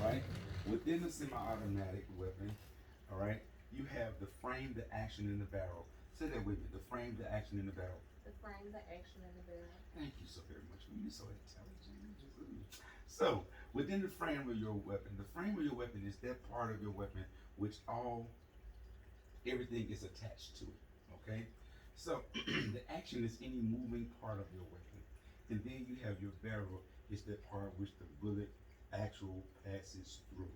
right? Within the semi-automatic weapon, all right, you have the frame, the action, and the barrel. Say that with me. The frame, the action, and the barrel. The frame, the action, and the barrel. Thank you so very much. You're so intelligent. So, within the frame of your weapon, the frame of your weapon is that part of your weapon which everything is attached to it. Okay? So, the action is any moving part of your weapon. And then you have your barrel, is that part which the bullet actual passes through.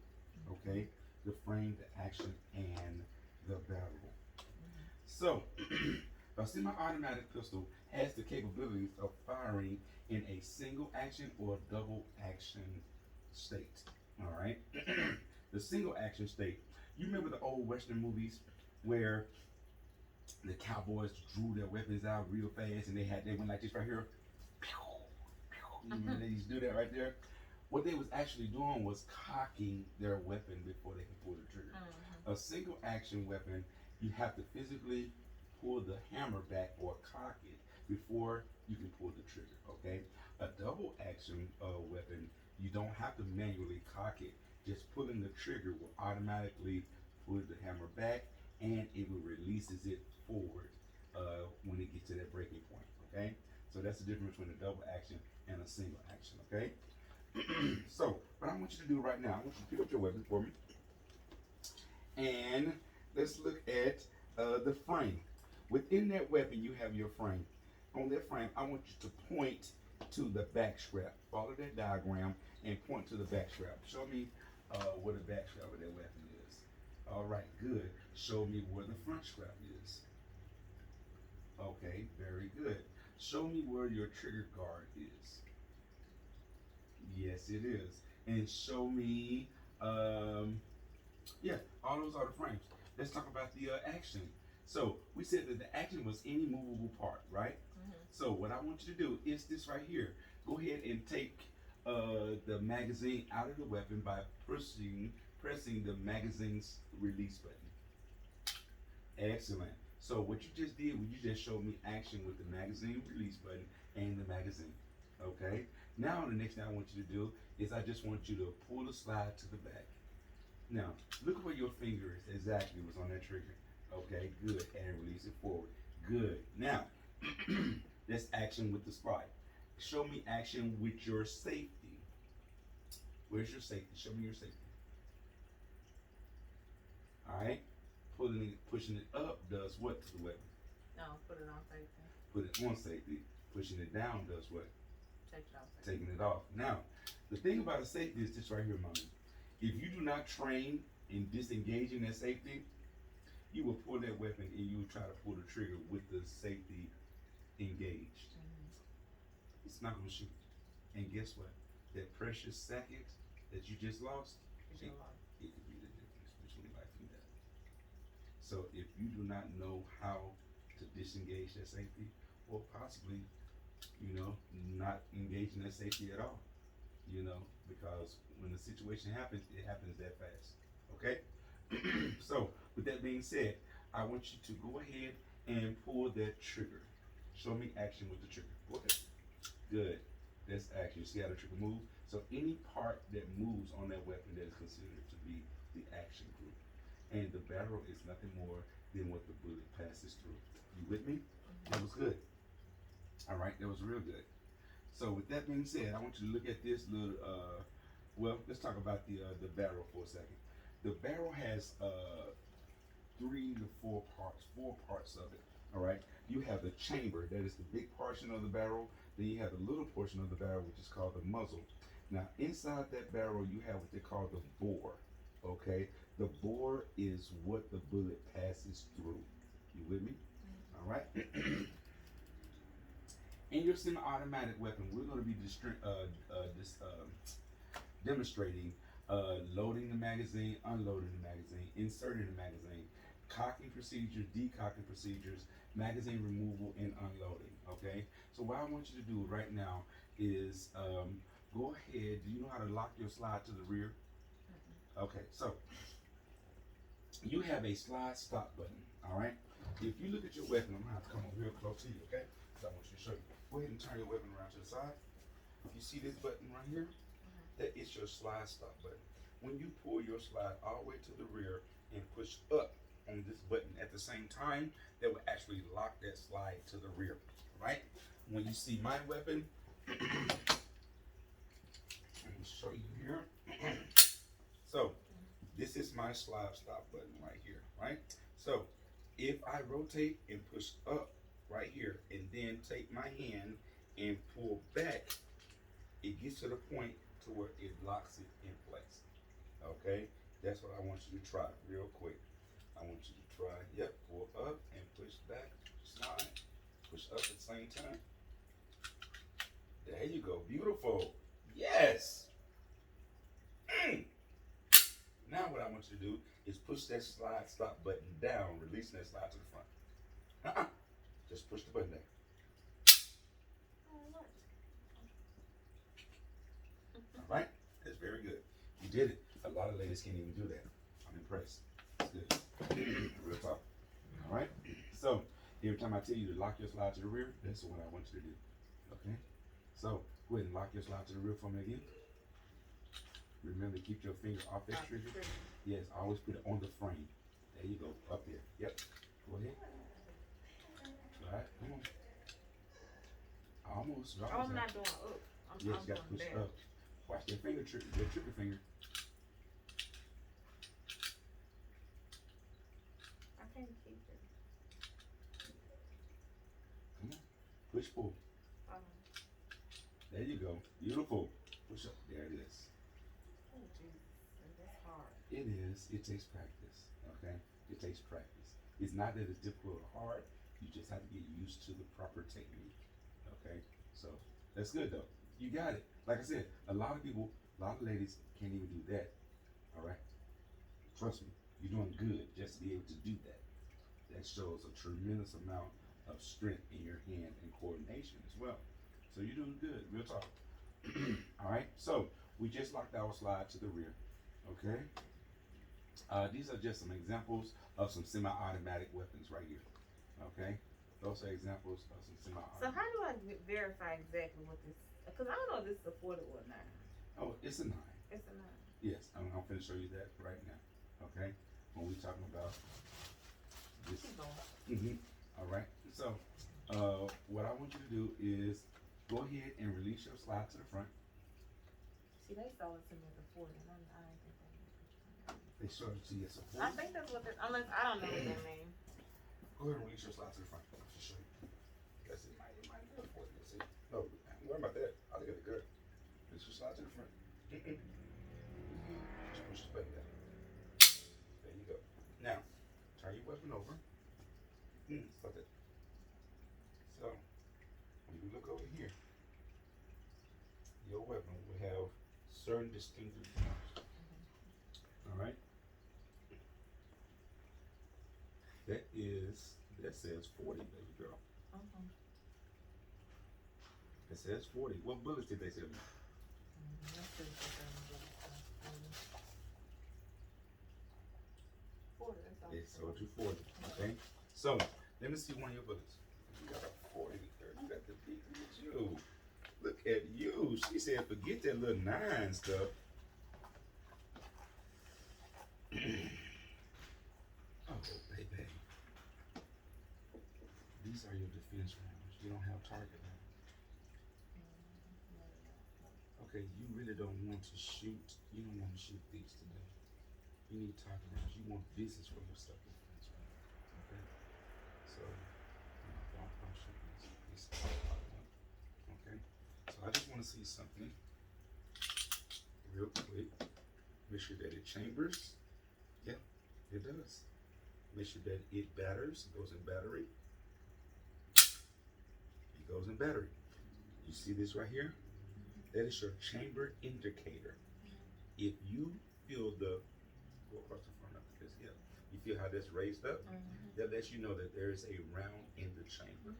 Okay? The frame, the action, and the barrel. So, a semi-automatic pistol has the capabilities of firing in a single action or double action state. All right. The single action state. You remember the old Western movies where the cowboys drew their weapons out real fast and they went like this right here. You remember they used to do that right there? What they was actually doing was cocking their weapon before they can pull the trigger. A single action weapon, you have to physically pull the hammer back or cock it before you can pull the trigger. Okay, a double action weapon, you don't have to manually cock it. Just pulling the trigger will automatically pull the hammer back, and it will releases it forward when it gets to that breaking point. Okay, so that's the difference between a double action and a single action. Okay. So, what I want you to do right now, I want you to pick up your weapon for me, and let's look at the frame. Within that weapon, you have your frame. On that frame, I want you to point to the back strap. Follow that diagram and point to the back strap. Show me where the back strap of that weapon is. All right, good. Show me where the front strap is. Okay, very good. Show me where your trigger guard is. Yes, it is. And show me, yeah, all those are the frames. Let's talk about the action. So we said that the action was any movable part, right? So what I want you to do is this right here. Go ahead and take the magazine out of the weapon by pressing the magazine's release button. Excellent. So what you just did was you just showed me action with the magazine release button and the magazine. Okay. Now the next thing I want you to do is I just want you to pull the slide to the back. Now look at where your finger is exactly was on that trigger. Okay, good, and release it forward. Good. Now that's action with the slide. Show me action with your safety. Where's your safety? Show me your safety. All right. Pushing it up does what to the weapon? No, put it on safety. Put it on safety. Pushing it down does what? Take it off. Taking it off. Now, the thing about a safety is this right here, mommy. If you do not train in disengaging that safety, you will pull that weapon and you will try to pull the trigger with the safety engaged. It's not gonna shoot. And guess what? That precious second that you just lost, It's it, your life. it could be the difference between life and death. So if you do not know how to disengage that safety, or possibly, not engage in that safety at all, because when the situation happens, it happens that fast. Okay? So, with that being said, I want you to go ahead and pull that trigger. Show me action with the trigger. Go ahead. Good. That's action. You see how the trigger moves? So, any part that moves on that weapon that is considered to be the action group. And the barrel is nothing more than what the bullet passes through. You with me? That was good. All right, that was real good. So, with that being said, I want you to look at this little. Let's talk about the barrel for a second. The barrel has 3 to 4 parts, 4 parts of it. All right. You have the chamber, that is the big portion of the barrel. Then you have the little portion of the barrel, which is called the muzzle. Now, inside that barrel, you have what they call the bore. Okay. The bore is what the bullet passes through. You with me? All right. In your semi-automatic weapon, we're going to be demonstrating loading the magazine, unloading the magazine, inserting the magazine, cocking procedures, decocking procedures, magazine removal, and unloading. Okay. So what I want you to do right now is go ahead. Do you know how to lock your slide to the rear? Okay. So you have a slide stop button. All right. If you look at your weapon, I'm gonna have to come over real close to you. Okay. So I want you to show you. Go ahead and turn your weapon around to the side. If you see this button right here, that is your slide stop button. when you pull your slide all the way to the rear and push up on this button at the same time, that will actually lock that slide to the rear, right? When you see my weapon, let me show you here. So this is my slide stop button right here, right? So if I rotate and push up right here and then take my hand and pull back, it gets to the point to where it locks it in place. Okay, that's what I want you to try real quick. I want you to try, yep, pull up and push back, slide, push up at the same time. There you go, beautiful. Yes. Now what I want you to do is push that slide stop button down, releasing that slide to the front. Just push the button down. All right, that's very good. You did it. A lot of ladies can't even do that. I'm impressed. That's good. Real talk. All right. So every time I tell you to lock your slide to the rear, that's what I want you to do. Okay. So go ahead and lock your slide to the rear for me again. Remember, keep your finger off that trigger. Yes, always put it on the frame. There you go, up there. Yep. Go ahead. All right, come on. Almost. Oh, I'm not doing up. Yes, you got to push down. up. Watch that finger trigger, that trigger finger. I can't keep it. Come on. Push pull. There you go. Beautiful. Push up. There it is. Oh, Jesus. That's hard. It is. It takes practice. Okay? It takes practice. It's not that it's difficult or hard. You just have to get used to the proper technique. Okay? So that's good though. You got it. Like I said, a lot of people, a lot of ladies can't even do that. All right? Trust me. You're doing good just to be able to do that. That shows a tremendous amount of strength in your hand and coordination as well. So you're doing good. Real talk. All right? So we just locked our slide to the rear. Okay? These are just some examples of some semi-automatic weapons right here. Okay? Those are examples of some So semi-automatic. how do I verify exactly what this? Because I don't know if this is a 40 or not. Oh, it's a 9. It's a 9. Yes, I'm going to show you that right now. Okay? When we're talking about this. Keep going. All right. So, what I want you to do is go ahead and release your slide to the front. See, they sold it to me as a 40, and I didn't think that. They showed it to you as a I 40. think that's what this, unless I don't know what that means. Go ahead and release your slide to the front. I'll just show you. That's it. It might be a 40. Let's see. No, don't worry about that. I'll get it good. Release your slide to the front. Just push the button down. There you go. Now, turn your weapon over. Stop that. So, when you look over here, your weapon will have certain distinctive marks. All right. That says 40, baby girl. It says 40. What bullets did they sell you? They sold you 40. Okay. So let me see one of your bullets. You got a 40. You got the big. Look at you. Look at you. She said, forget that little 9 stuff. Oh, baby. These are your defense rounds. You don't have target rounds. Okay, you really don't want to shoot. You don't want to shoot these today. You need target rounds. You want business for your self-defense round. Okay? So, don't shoot these. Okay? So I just want to see something real quick. Make sure that it chambers. Yeah, it does. Make sure that it batters. It goes in battery. It goes in battery. You see this right here? That is your chamber indicator. If you feel the, go across the front of this, yeah. You feel how that's raised up? That lets you know that there is a round in the chamber.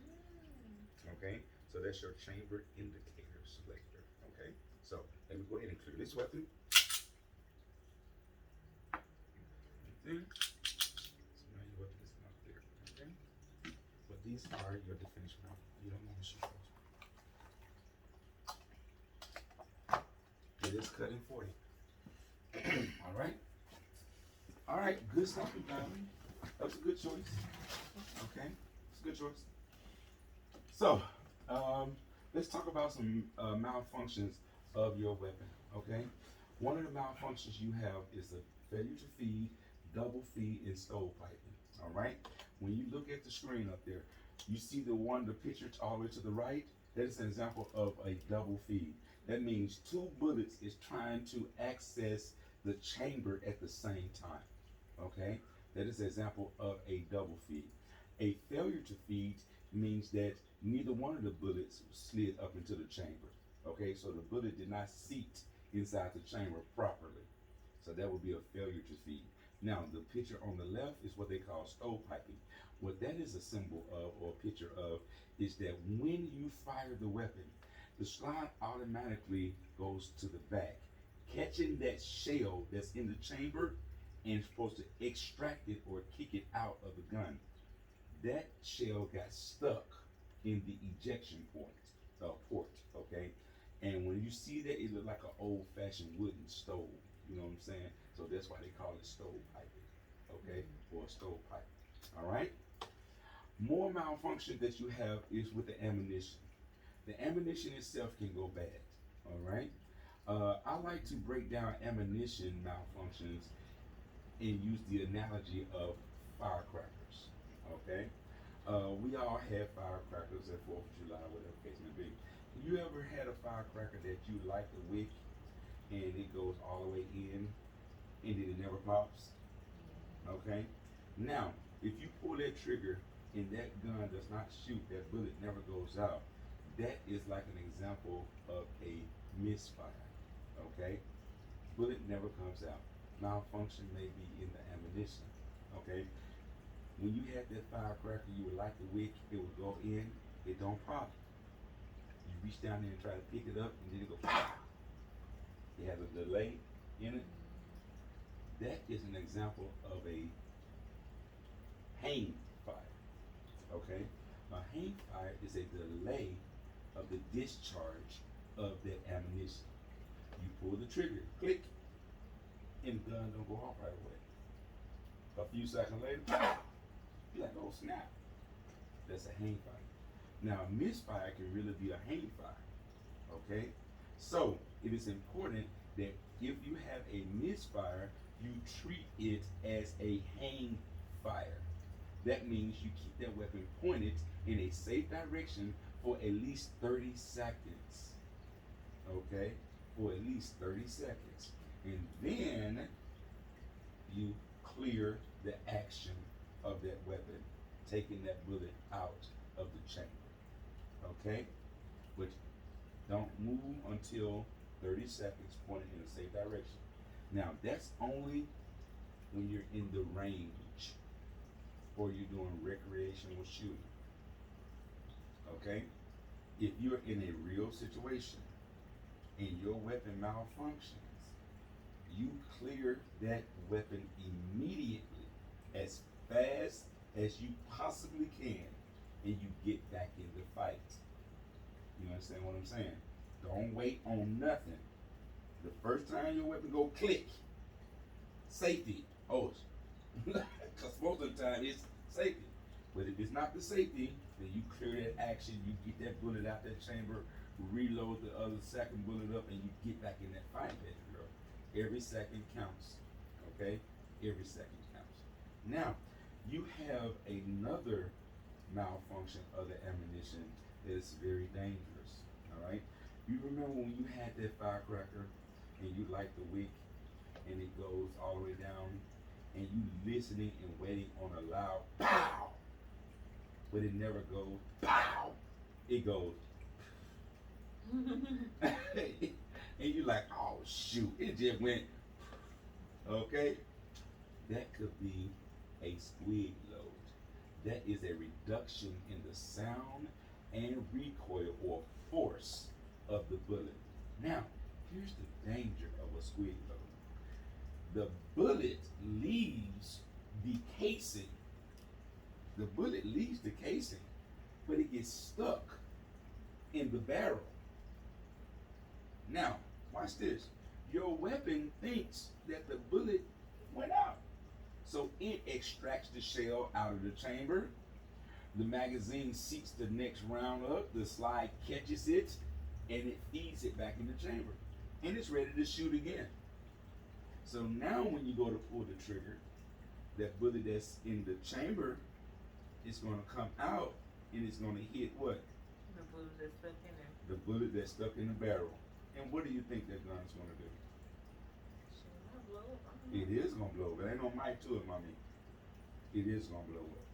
Okay? So that's your chamber indicator selector. Okay? So let me go ahead and clear this weapon. Okay. So now your weapon is not clear. Okay? But these are your defense rounds. You don't want to shoot those. It is cut in 40. All right. All right. Good stuff, you guys. That was a good choice. Okay. It's a good choice. So, um, let's talk about some malfunctions of your weapon. Okay. One of the malfunctions you have is a failure to feed, double feed, and stovepiping. All right. When you look at the screen up there, you see the picture all the way to the right. That is an example of a double feed. That means two bullets is trying to access the chamber at the same time. Okay, that is an example of a double feed. A failure to feed means that neither one of the bullets slid up into the chamber. Okay, so the bullet did not seat inside the chamber properly. So that would be a failure to feed. Now, the picture on the left is what they call stovepiping. What that is a symbol of or a picture of is that when you fire the weapon, the slide automatically goes to the back, catching that shell that's in the chamber and supposed to extract it or kick it out of the gun. That shell got stuck in the ejection port, okay? And when you see that, it look like an old-fashioned wooden stove. You know what I'm saying? So that's why they call it stove piping, okay? Or a stove pipe. All right? More malfunction that you have is with the ammunition. The ammunition itself can go bad. All right? I like to break down ammunition malfunctions and use the analogy of firecrackers. Okay? We all have firecrackers at 4th of July, whatever the case may be. You ever had a firecracker that you light the wick and it goes all the way in and then it never pops? Okay? Now, if you pull that trigger and that gun does not shoot, that bullet never goes out, that is like an example of a misfire. Okay? Bullet never comes out. Malfunction may be in the ammunition. Okay? When you had that firecracker, you would light the wick, it would go in, it don't pop. You reach down there and try to pick it up, and then it goes pow. It has a delay in it. That is an example of a hang fire. Okay? A hang fire is a delay of the discharge of that ammunition. You pull the trigger, click, and the gun don't go off right away. A few seconds later, pow! You're like, oh snap. That's a hang fire. Now, a misfire can really be a hang fire. Okay? So, it is important that if you have a misfire, you treat it as a hang fire. That means you keep that weapon pointed in a safe direction for at least 30 seconds. Okay? For at least 30 seconds. And then you clear the action of that weapon, taking that bullet out of the chamber. Okay? But don't move until 30 seconds pointed in a safe direction. Now, that's only when you're in the range or you're doing recreational shooting. Okay? If you're in a real situation and your weapon malfunctions, you clear that weapon immediately, as fast as you possibly can, and you get back in the fight. You understand what I'm saying? Don't wait on nothing. The first time your weapon go click, safety. Oh, because most of the time it's safety. But if it's not the safety, then you clear that action, you get that bullet out that chamber, reload the other second bullet up, and you get back in that fight, baby girl. Every second counts. Okay? Every second counts. Now, you have another malfunction of the ammunition that is very dangerous. All right? You remember when you had that firecracker and you light the wick and it goes all the way down and you listening and waiting on a loud pow, but it never goes pow. It goes and you're like, oh shoot, it just went. Okay? That could be a squig load. That is a reduction in the sound and recoil or force of the bullet. Now, here's the danger of a squig load. The bullet leaves the casing. The bullet leaves the casing, but it gets stuck in the barrel. Now, watch this. Your weapon thinks that extracts the shell out of the chamber. The magazine seeks the next round up. The slide catches it, and it feeds it back in the chamber, and it's ready to shoot again. So now, when you go to pull the trigger, that bullet that's in the chamber is going to come out, and it's going to hit what? The bullet that's stuck in there. The bullet that's stuck in the barrel. And what do you think that gun's going to do? Shit, might blow up. I don't know. It is going to blow up. There ain't no mic to it, mommy. It is going to blow up.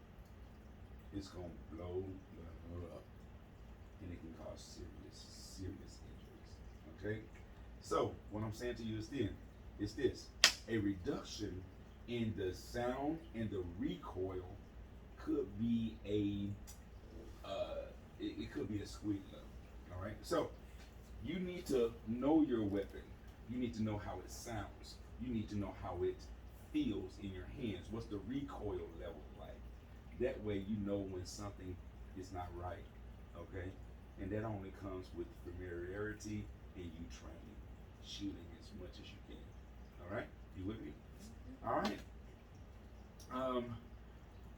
It's going to blow up. And it can cause serious injuries. Okay? So, what I'm saying to you is this. A reduction in the sound and the recoil could be it could be a squeak level. All right? So, you need to know your weapon. You need to know how it sounds. You need to know how it feels in your hands. What's the recoil level like? That way you know when something is not right, okay? And that only comes with familiarity and you training, shooting as much as you can. All right? You with me? All right.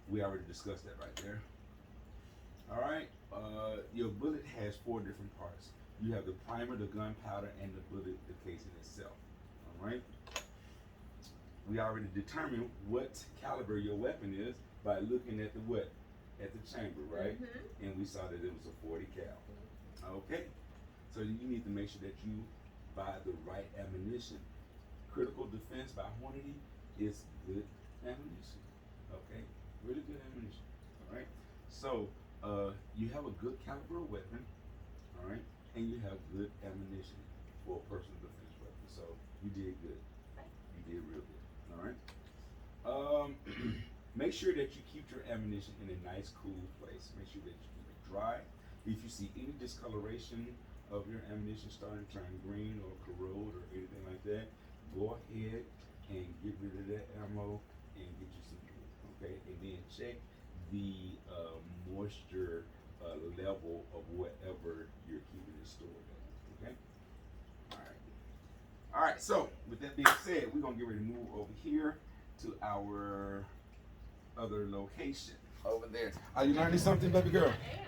We already discussed that right there. All right. Your bullet has 4 different parts. You have the primer, the gunpowder, and the bullet, the casing itself. All right. We already determined what caliber your weapon is by looking at the what? At the chamber, right? Mm-hmm. And we saw that it was a 40 cal. Okay. So you need to make sure that you buy the right ammunition. Critical Defense by Hornady is good ammunition. Okay. Really good ammunition. All right. So you have a good caliber of weapon. All right. And you have good ammunition for a personal defense weapon. So you did good. You did real good. All right. Make sure that you keep your ammunition in a nice, cool place. Make sure that you keep it dry. If you see any discoloration of your ammunition starting to turn green or corrode or anything like that, go ahead and get rid of that ammo and get you some new. Okay. And then check the moisture level of whatever you're keeping it stored at. Okay. All right, so with that being said, we're gonna get ready to move over here to our other location over there. Are you learning something, baby girl? I am.